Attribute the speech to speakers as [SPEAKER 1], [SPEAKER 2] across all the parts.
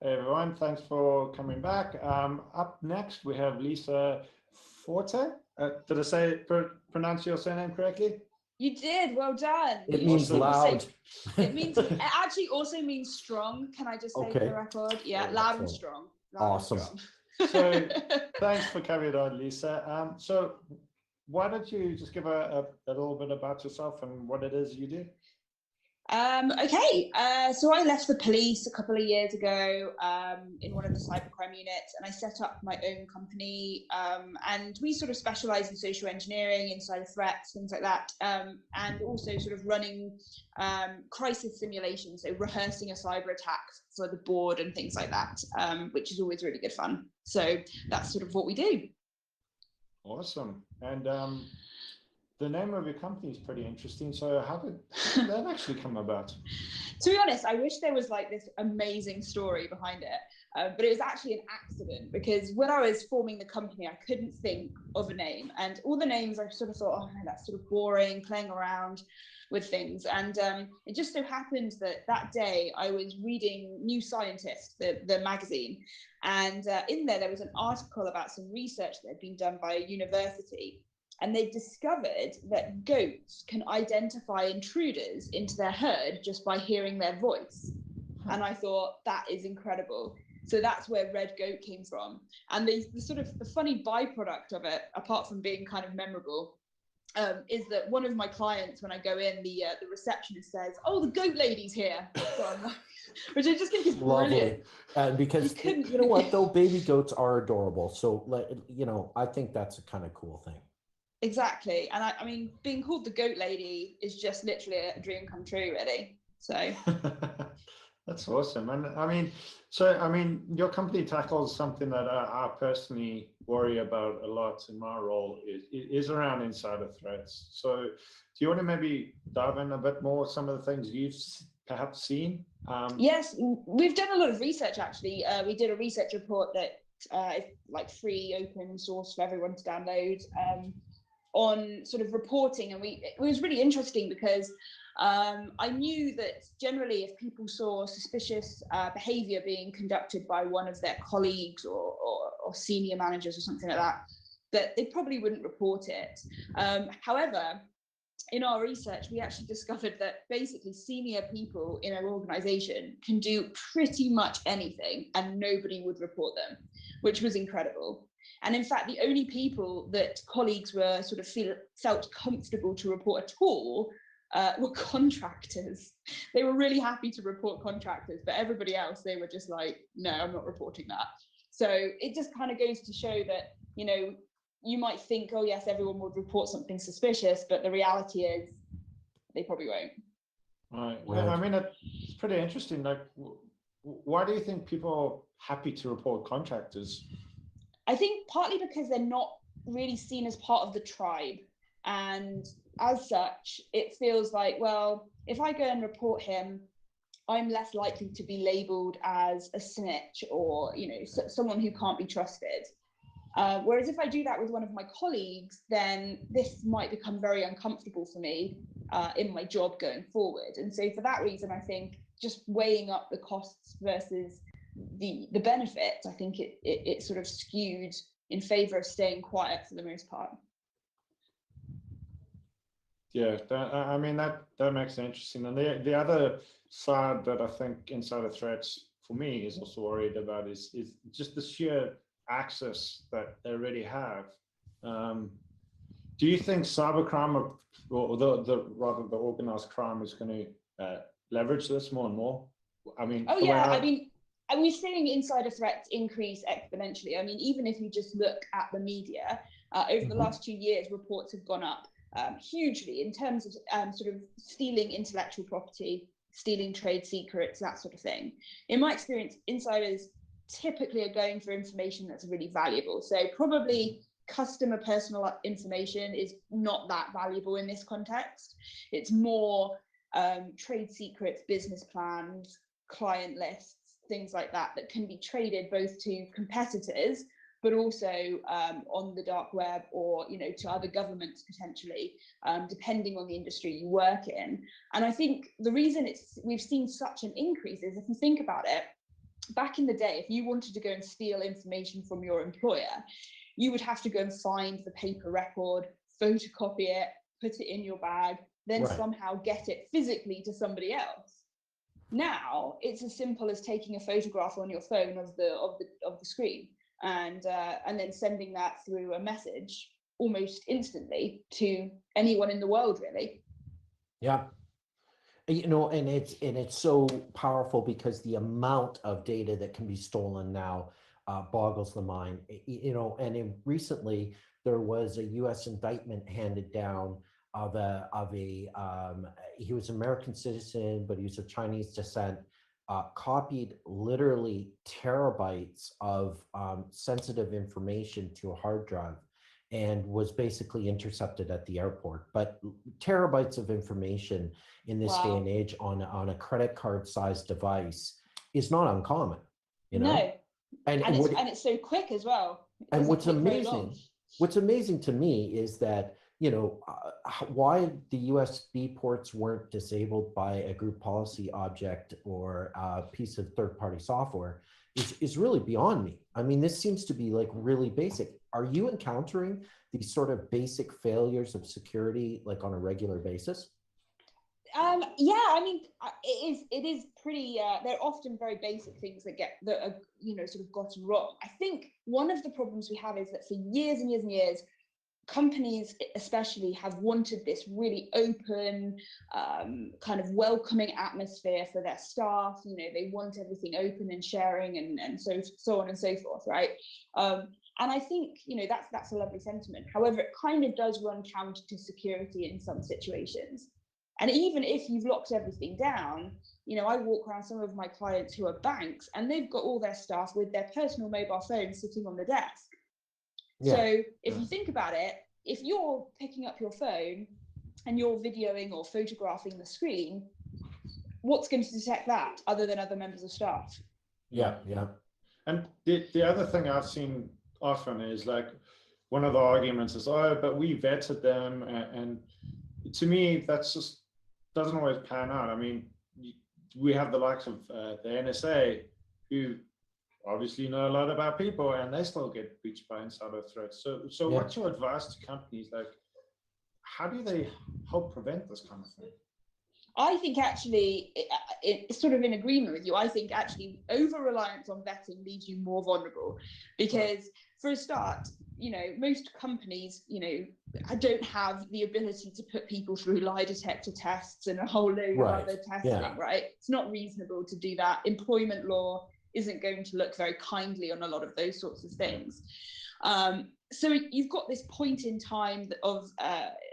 [SPEAKER 1] Hey everyone, thanks for coming back. Up next, we have Lisa Forte. Did I pronounce your surname correctly?
[SPEAKER 2] You did, well done.
[SPEAKER 3] It means loud.
[SPEAKER 2] It actually also means strong. Can I just say for the record? Yeah, loud and strong.
[SPEAKER 3] Awesome.
[SPEAKER 1] So thanks for coming on, Lisa. So why don't you just give a little bit about yourself and what it is you do?
[SPEAKER 2] Okay, so I left the police a couple of years ago in one of the cybercrime units, and I set up my own company, and we sort of specialize in social engineering, insider threats, things like that, and also sort of running crisis simulations, so rehearsing a cyber attack for the board and things like that, which is always really good fun. So that's sort of what we do.
[SPEAKER 1] Awesome. And the name of your company is pretty interesting. So how did that actually come about?
[SPEAKER 2] To be honest, I wish there was like this amazing story behind it, but it was actually an accident, because when I was forming the company, I couldn't think of a name, and all the names I sort of thought, oh, that's sort of boring, playing around with things. And it just so happened that that day I was reading New Scientist, the magazine, and in there was an article about some research that had been done by a university. And they discovered that goats can identify intruders into their herd just by hearing their voice. And I thought, that is incredible. So that's where Red Goat came from. And the sort of the funny byproduct of it, apart from being kind of memorable, is that one of my clients, when I go in, the receptionist says, "Oh, the goat lady's here." So I'm like, which I just think is brilliant.
[SPEAKER 3] Because you know what, though, baby goats are adorable. So, you know, I think that's a kind of cool thing.
[SPEAKER 2] Exactly. And I mean, being called the goat lady is just literally a dream come true, really. So
[SPEAKER 1] that's awesome. And I mean, your company tackles something that I personally worry about a lot in my role is around insider threats. So do you want to maybe dive in a bit more some of the things you've perhaps seen?
[SPEAKER 2] Yes, we've done a lot of research, actually. We did a research report that is like free, open source for everyone to download, on sort of reporting, and it was really interesting because I knew that generally if people saw suspicious behavior being conducted by one of their colleagues or senior managers or something like that they probably wouldn't report it. However, in our research, we actually discovered that basically senior people in an organization can do pretty much anything and nobody would report them, which was incredible. And in fact, the only people that colleagues were sort of felt comfortable to report at all were contractors. They were really happy to report contractors, but everybody else, they were just like, no, I'm not reporting that. So it just kind of goes to show that, you know, you might think, oh yes, everyone would report something suspicious, but the reality is they probably won't.
[SPEAKER 1] Right. Well, I mean, it's pretty interesting. Like, why do you think people are happy to report contractors?
[SPEAKER 2] I think partly because they're not really seen as part of the tribe. And as such, it feels like, well, if I go and report him, I'm less likely to be labeled as a snitch or, you know, someone who can't be trusted. Whereas if I do that with one of my colleagues, then this might become very uncomfortable for me in my job going forward. And so for that reason, I think just weighing up the costs versus the benefits, I think it sort of skewed in favor of staying quiet for the most part.
[SPEAKER 1] Yeah, I mean, that makes it interesting. And the other side that I think insider threats for me is also worried about is just the sheer access that they already have. Do you think cybercrime or rather the organized crime is going to leverage this more and more? I mean,
[SPEAKER 2] oh yeah, I mean, we're seeing insider threats increase exponentially. I mean, even if you just look at the media, over the last 2 years, reports have gone up hugely in terms of sort of stealing intellectual property, stealing trade secrets, that sort of thing. In my experience, insiders typically are going for information that's really valuable. So probably customer personal information is not that valuable in this context. It's more trade secrets, business plans, client lists, things like that can be traded both to competitors, but also on the dark web or, you know, to other governments potentially, depending on the industry you work in. And I think the reason we've seen such an increase is, if you think about it, back in the day, if you wanted to go and steal information from your employer, you would have to go and find the paper record, photocopy it, put it in your bag, then somehow get it physically to somebody else. Now it's as simple as taking a photograph on your phone of the screen and then sending that through a message almost instantly to anyone in the world, really.
[SPEAKER 3] Yeah. You know, and it's so powerful because the amount of data that can be stolen now boggles the mind. You know, and recently there was a U.S. indictment handed down of he was an American citizen, but he was of Chinese descent. Copied literally terabytes of sensitive information to a hard drive, and was basically intercepted at the airport. But terabytes of information in this day and age on a credit card sized device is not uncommon, you know?
[SPEAKER 2] No. And it's so quick as well.
[SPEAKER 3] And what's amazing to me is that, you know, why the USB ports weren't disabled by a group policy object or a piece of third-party software is really beyond me. I mean, this seems to be like really basic. Are you encountering these sort of basic failures of security like on a regular basis?
[SPEAKER 2] Yeah, I mean, it is pretty. They're often very basic things that are, you know, sort of gotten wrong. I think one of the problems we have is that for years and years and years, companies especially have wanted this really open, kind of welcoming atmosphere for their staff. You know, they want everything open and sharing and so on and so forth, right? And I think, you know, that's a lovely sentiment. However, it kind of does run counter to security in some situations. And even if you've locked everything down, you know, I walk around some of my clients who are banks and they've got all their staff with their personal mobile phones sitting on the desk. Yeah. So if you think about it, if you're picking up your phone and you're videoing or photographing the screen, what's going to detect that other than other members of staff?
[SPEAKER 3] Yeah, yeah.
[SPEAKER 1] And the other thing I've seen often is like one of the arguments is, oh, but we vetted them. And to me, that's just doesn't always pan out. I mean, we have the likes of the NSA who obviously know a lot about people and they still get breached by insider threats. So what's your advice to companies? Like, how do they help prevent this kind of thing?
[SPEAKER 2] I think actually, it's sort of in agreement with you. I think actually over-reliance on vetting leaves you more vulnerable because for a start, you know, most companies, you know, don't have the ability to put people through lie detector tests and a whole load of other testing, right? It's not reasonable to do that. Employment law isn't going to look very kindly on a lot of those sorts of things. So you've got this point in time of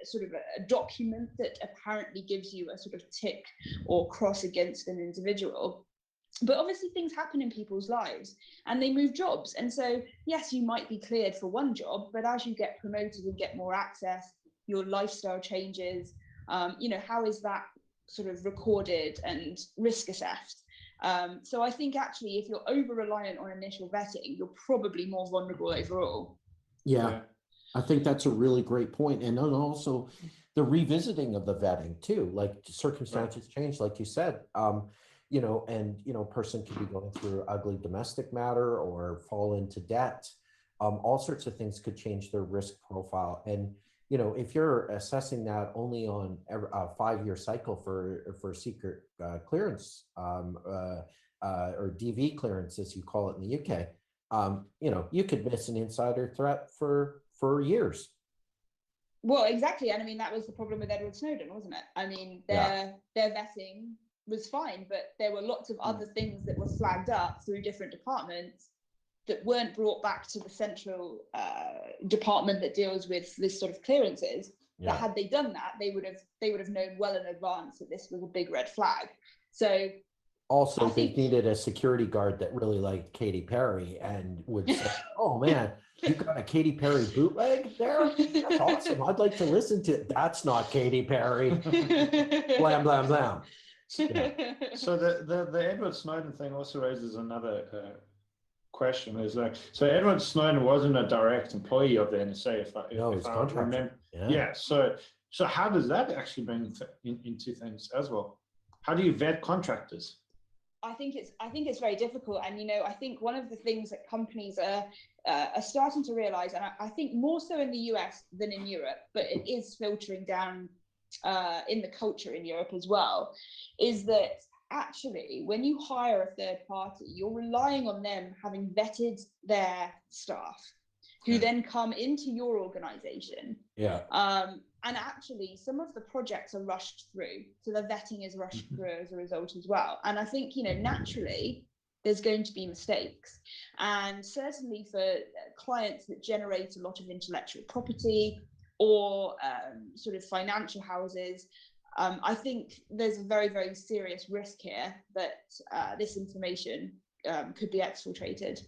[SPEAKER 2] sort of a document that apparently gives you a sort of tick or cross against an individual. But obviously things happen in people's lives and they move jobs. And so, yes, you might be cleared for one job, but as you get promoted and get more access, your lifestyle changes. You know, how is that sort of recorded and risk assessed? So I think actually if you're over-reliant on initial vetting, you're probably more vulnerable overall.
[SPEAKER 3] Yeah, I think that's a really great point. And then also the revisiting of the vetting too, like circumstances change, like you said, you know, and, you know, person could be going through ugly domestic matter or fall into debt. All sorts of things could change their risk profile. And, you know, if you're assessing that only on a 5-year cycle for secret clearance or DV clearance, as you call it in the UK, you know, you could miss an insider threat for years.
[SPEAKER 2] Well, exactly. And I mean, that was the problem with Edward Snowden, wasn't it? I mean, their vetting was fine, but there were lots of other things that were flagged up through different departments that weren't brought back to the central department that deals with this sort of clearances. That had they done that, they would have known well in advance that this was a big red flag. So
[SPEAKER 3] also they needed a security guard that really liked Katy Perry and would say, oh man, you got a Katy Perry bootleg there? That's awesome. I'd like to listen to it. That's not Katy Perry. Blam, blam, blam.
[SPEAKER 1] Yeah. So the Edward Snowden thing also raises another question. Is like, so Edward Snowden wasn't a direct employee of the NSA, if I remember. Yeah. So how does that actually bring into things as well? How do you vet contractors?
[SPEAKER 2] I think it's very difficult, and I think one of the things that companies are starting to realize, and I think more so in the US than in Europe, but it is filtering down in the culture in Europe as well, is that actually when you hire a third party, you're relying on them having vetted their staff, who then come into your organization.
[SPEAKER 3] Yeah.
[SPEAKER 2] And actually, some of the projects are rushed through. So the vetting is rushed through as a result as well. And I think, naturally, there's going to be mistakes. And certainly for clients that generate a lot of intellectual property or sort of financial houses, I think there's a very, very serious risk here that this information could be exfiltrated.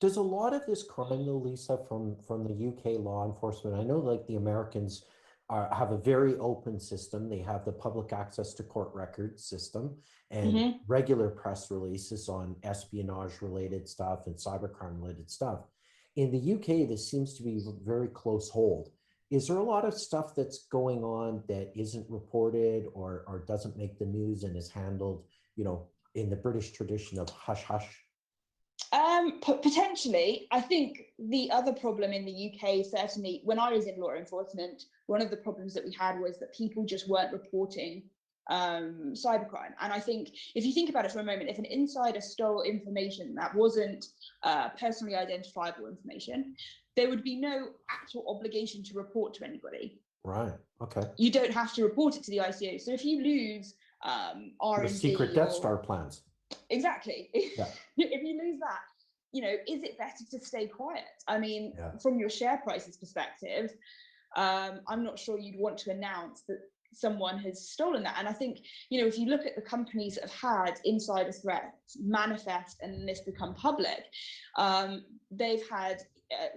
[SPEAKER 3] Does a lot of this crime, though, Lisa, from the UK law enforcement? I know, like, the Americans have a very open system. They have the public access to court records system and regular press releases on espionage-related stuff and cybercrime-related stuff. In the UK, this seems to be very close hold. Is there a lot of stuff that's going on that isn't reported or doesn't make the news and is handled, in the British tradition of hush-hush?
[SPEAKER 2] Potentially. I think the other problem in the UK, certainly when I was in law enforcement, one of the problems that we had was that people just weren't reporting cybercrime. And I think if you think about it for a moment, if an insider stole information that wasn't personally identifiable information, there would be no actual obligation to report to anybody.
[SPEAKER 3] Right. Okay.
[SPEAKER 2] You don't have to report it to the ICO. So if you lose R&D,
[SPEAKER 3] the secret Death Star plans.
[SPEAKER 2] Exactly.
[SPEAKER 3] Yeah.
[SPEAKER 2] If you lose that, is it better to stay quiet? I mean, from your share prices perspective, I'm not sure you'd want to announce that someone has stolen that. And I think, if you look at the companies that have had insider threats manifest and this become public, they've had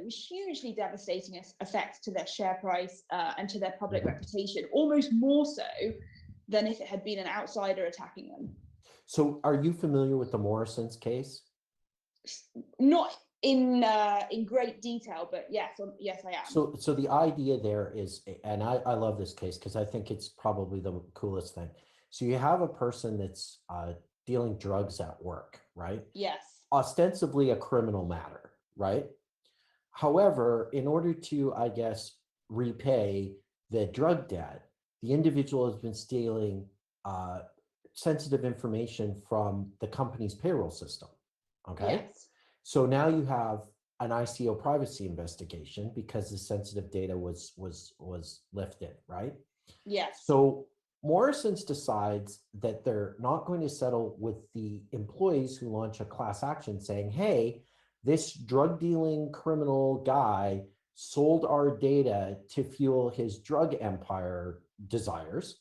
[SPEAKER 2] hugely devastating effects to their share price and to their public reputation, almost more so than if it had been an outsider attacking them.
[SPEAKER 3] So are you familiar with the Morrison's case?
[SPEAKER 2] Not in great detail, but yes, I am.
[SPEAKER 3] So the idea there is, and I love this case because I think it's probably the coolest thing. So you have a person that's dealing drugs at work, right?
[SPEAKER 2] Yes.
[SPEAKER 3] Ostensibly a criminal matter, right? However, in order to, I guess, repay the drug debt, the individual has been stealing sensitive information from the company's payroll system. Okay.
[SPEAKER 2] Yes.
[SPEAKER 3] So now you have an ICO privacy investigation because the sensitive data was lifted, right?
[SPEAKER 2] Yes.
[SPEAKER 3] So Morrison's decides that they're not going to settle with the employees who launch a class action saying, hey, this drug dealing criminal guy sold our data to fuel his drug empire desires.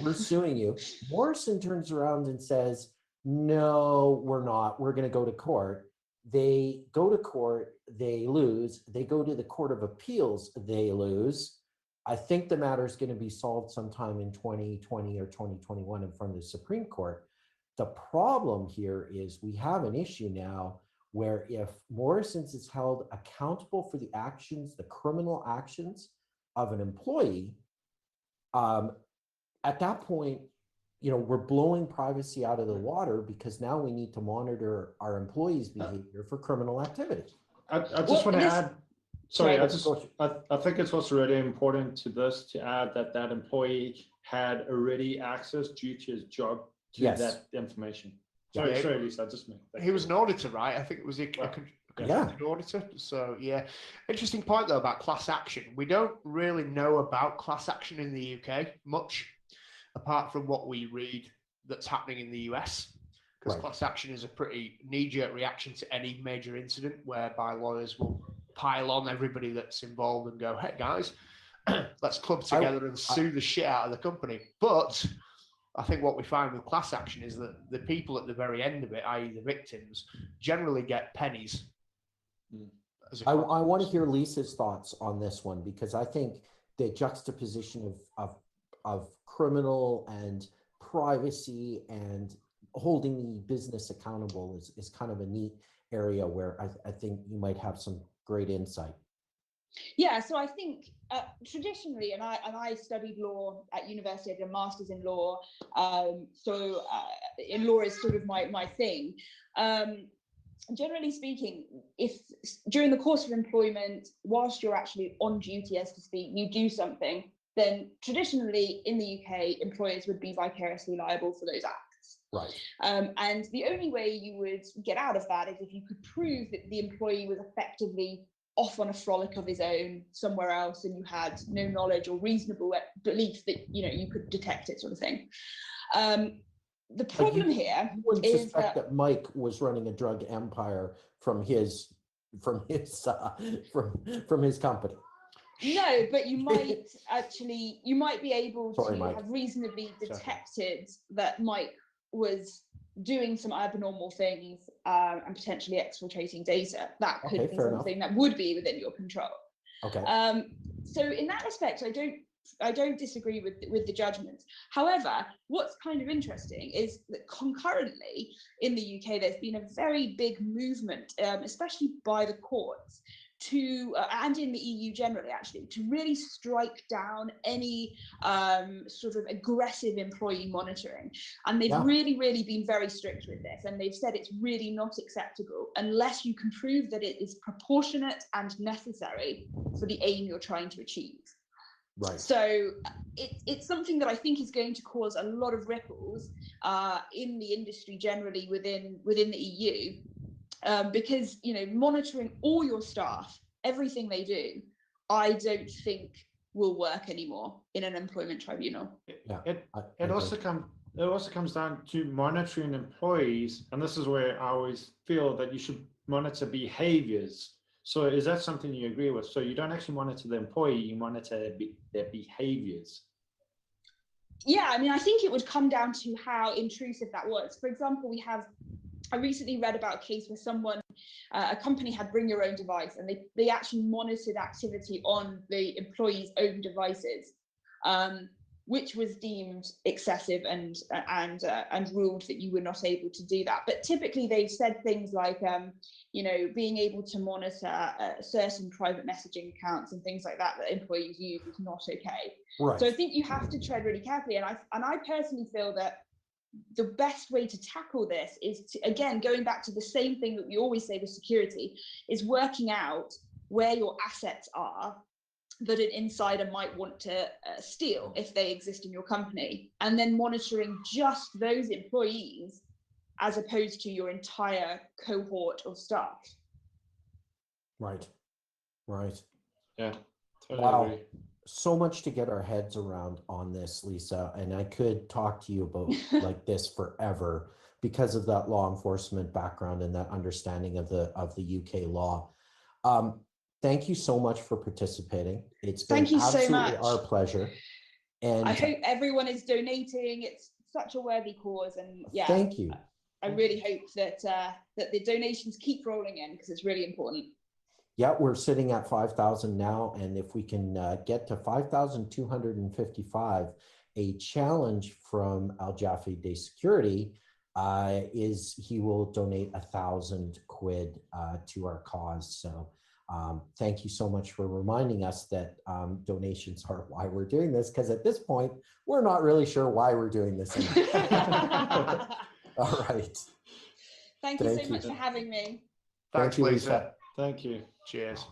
[SPEAKER 3] We're suing you. Morrison turns around and says, no, we're not. We're going to go to court. They go to court. They lose. They go to the Court of Appeals. They lose. I think the matter is going to be solved sometime in 2020 or 2021 in front of the Supreme Court. The problem here is we have an issue now where if Morrison's is held accountable for the actions, the criminal actions of an employee, at that point, we're blowing privacy out of the water because now we need to monitor our employees' behavior for criminal activity.
[SPEAKER 1] I just want to add, sorry, I think it's also really important to this to add that employee had already access due to his job to that information. Sorry, Lisa,
[SPEAKER 4] he was an auditor, right? I think it was a conflicted auditor. So yeah, interesting point though about class action. We don't really know about class action in the UK much, apart from what we read that's happening in the US, because class action is a pretty knee-jerk reaction to any major incident whereby lawyers will pile on everybody that's involved and go, hey guys, let's club together and sue the shit out of the company. But I think what we find with class action is that the people at the very end of it, i.e. the victims, generally get pennies.
[SPEAKER 3] I want to hear Lisa's thoughts on this one, because I think the juxtaposition of criminal and privacy and holding the business accountable is kind of a neat area where I think you might have some great insight.
[SPEAKER 2] Yeah, so I think traditionally, and I studied law at university. I did a master's in law, in law is sort of my thing. Generally speaking, if during the course of employment, whilst you're actually on duty, as to speak, you do something, then traditionally in the UK, employers would be vicariously liable for those acts.
[SPEAKER 3] Right.
[SPEAKER 2] And the only way you would get out of that is if you could prove that the employee was effectively off on a frolic of his own somewhere else, and you had no knowledge or reasonable belief that you could detect it, sort of thing. The problem here
[SPEAKER 3] you wouldn't
[SPEAKER 2] is
[SPEAKER 3] suspect that Mike was running a drug empire from his company.
[SPEAKER 2] No, but you might be able
[SPEAKER 3] Sorry,
[SPEAKER 2] to
[SPEAKER 3] Mike.
[SPEAKER 2] have reasonably detected that Mike was doing some abnormal things and potentially exfiltrating data. That could be something that would be within your control.
[SPEAKER 3] Okay.
[SPEAKER 2] So in that respect, I don't disagree with the judgment. However, what's kind of interesting is that concurrently in the UK, there's been a very big movement, especially by the courts, and in the EU generally, actually, to really strike down any sort of aggressive employee monitoring. And they've really, really been very strict with this. And they've said it's really not acceptable unless you can prove that it is proportionate and necessary for the aim you're trying to achieve.
[SPEAKER 3] Right.
[SPEAKER 2] So it's something that I think is going to cause a lot of ripples in the industry generally within the EU. Because monitoring all your staff, everything they do, I don't think will work anymore in an employment tribunal.
[SPEAKER 1] It also comes down to monitoring employees, and this is where I always feel that you should monitor behaviors. So is that something you agree with? So you don't actually monitor the employee, you monitor their behaviors.
[SPEAKER 2] Yeah, I mean, I think it would come down to how intrusive that was. For example, I recently read about a case where a company had bring your own device, and they actually monitored activity on the employee's own devices, which was deemed excessive and ruled that you were not able to do that. But typically they've said things like, being able to monitor certain private messaging accounts and things like that employees use is not okay.
[SPEAKER 3] Right.
[SPEAKER 2] So I think you have to tread really carefully. And I personally feel that the best way to tackle this is to, again, going back to the same thing that we always say with security, is working out where your assets are that an insider might want to steal if they exist in your company, and then monitoring just those employees as opposed to your entire cohort of staff.
[SPEAKER 3] Right.
[SPEAKER 1] Yeah. Totally
[SPEAKER 3] Wow.
[SPEAKER 1] agree.
[SPEAKER 3] So much to get our heads around on this, Lisa, and I could talk to you about like this forever because of that law enforcement background and that understanding of the UK law. Thank you so much for participating. It's been absolutely our pleasure. And
[SPEAKER 2] I hope everyone is donating. It's such a worthy cause, and yeah,
[SPEAKER 3] thank you.
[SPEAKER 2] I really hope that that the donations keep rolling in, because it's really important.
[SPEAKER 3] Yeah, we're sitting at 5,000 now, and if we can get to 5,255, a challenge from Al Jaffe Day Security is he will donate 1,000 quid to our cause. So thank you so much for reminding us that donations are why we're doing this, because at this point, we're not really sure why we're doing this. All right.
[SPEAKER 2] Thank you so much for having me.
[SPEAKER 4] Thanks, Lisa.
[SPEAKER 1] Thank you.
[SPEAKER 4] Cheers.